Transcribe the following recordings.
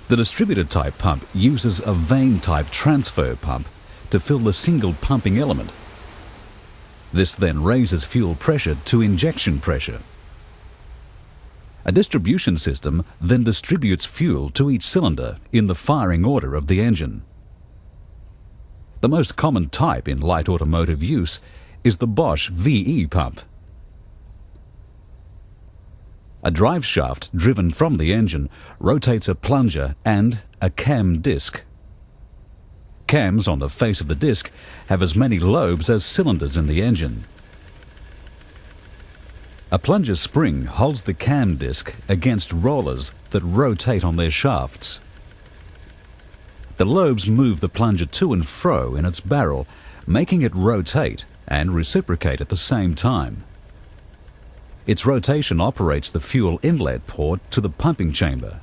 The distributor type pump uses a vane type transfer pump to fill the single pumping element. This then raises fuel pressure to injection pressure. A distribution system then distributes fuel to each cylinder in the firing order of the engine. The most common type in light automotive use is the Bosch VE pump. A drive shaft driven from the engine rotates a plunger and a cam disc. Cams on the face of the disc have as many lobes as cylinders in the engine. A plunger spring holds the cam disc against rollers that rotate on their shafts. The lobes move the plunger to and fro in its barrel, making it rotate and reciprocate at the same time. Its rotation operates the fuel inlet port to the pumping chamber,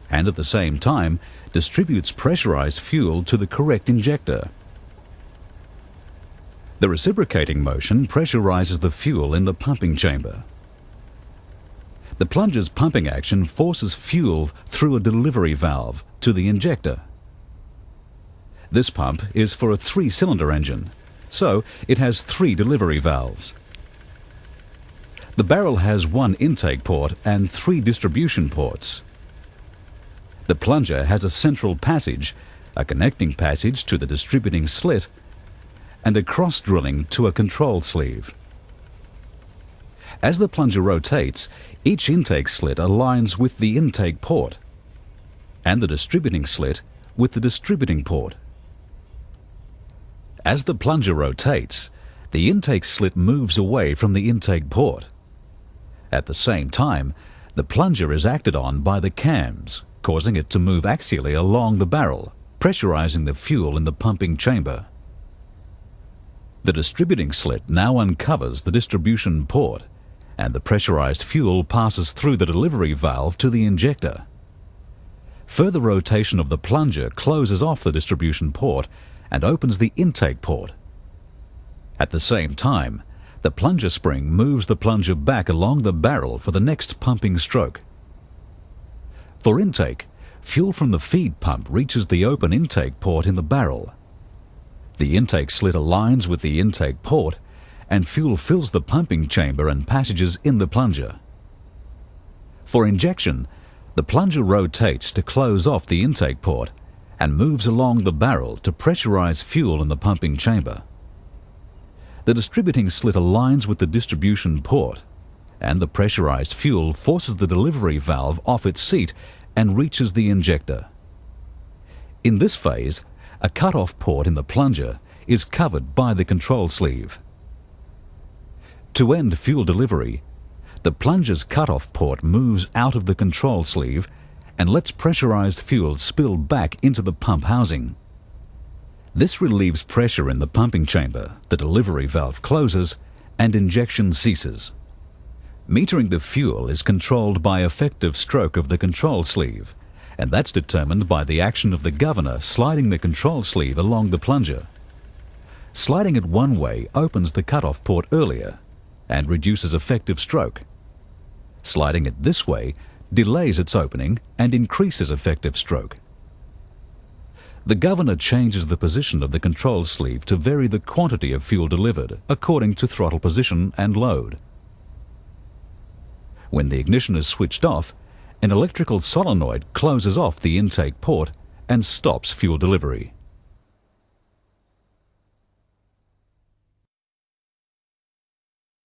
and at the same time distributes pressurized fuel to the correct injector. The reciprocating motion pressurizes the fuel in the pumping chamber. The plunger's pumping action forces fuel through a delivery valve to the injector. This pump is for a 3-cylinder engine, so it has 3 delivery valves. The barrel has 1 intake port and 3 distribution ports. The plunger has a central passage, a connecting passage to the distributing slit, and a cross drilling to a control sleeve. As the plunger rotates, each intake slit aligns with the intake port, and the distributing slit with the distributing port. As the plunger rotates, the intake slit moves away from the intake port. At the same time, the plunger is acted on by the cams, causing it to move axially along the barrel, pressurizing the fuel in the pumping chamber. The distributing slit now uncovers the distribution port, and the pressurized fuel passes through the delivery valve to the injector. Further rotation of the plunger closes off the distribution port and opens the intake port. At the same time, the plunger spring moves the plunger back along the barrel for the next pumping stroke. For intake, fuel from the feed pump reaches the open intake port in the barrel. The intake slit aligns with the intake port, and fuel fills the pumping chamber and passages in the plunger. For injection, the plunger rotates to close off the intake port and moves along the barrel to pressurize fuel in the pumping chamber. The distributing slit aligns with the distribution port, and the pressurized fuel forces the delivery valve off its seat and reaches the injector. In this phase, a cut-off port in the plunger is covered by the control sleeve. To end fuel delivery, the plunger's cut-off port moves out of the control sleeve and lets pressurized fuel spill back into the pump housing. This relieves pressure in the pumping chamber, the delivery valve closes, and injection ceases. Metering the fuel is controlled by effective stroke of the control sleeve, and that's determined by the action of the governor sliding the control sleeve along the plunger. Sliding it one way opens the cut-off port earlier and reduces effective stroke. Sliding it this way delays its opening and increases effective stroke. The governor changes the position of the control sleeve to vary the quantity of fuel delivered according to throttle position and load. When the ignition is switched off, an electrical solenoid closes off the intake port and stops fuel delivery.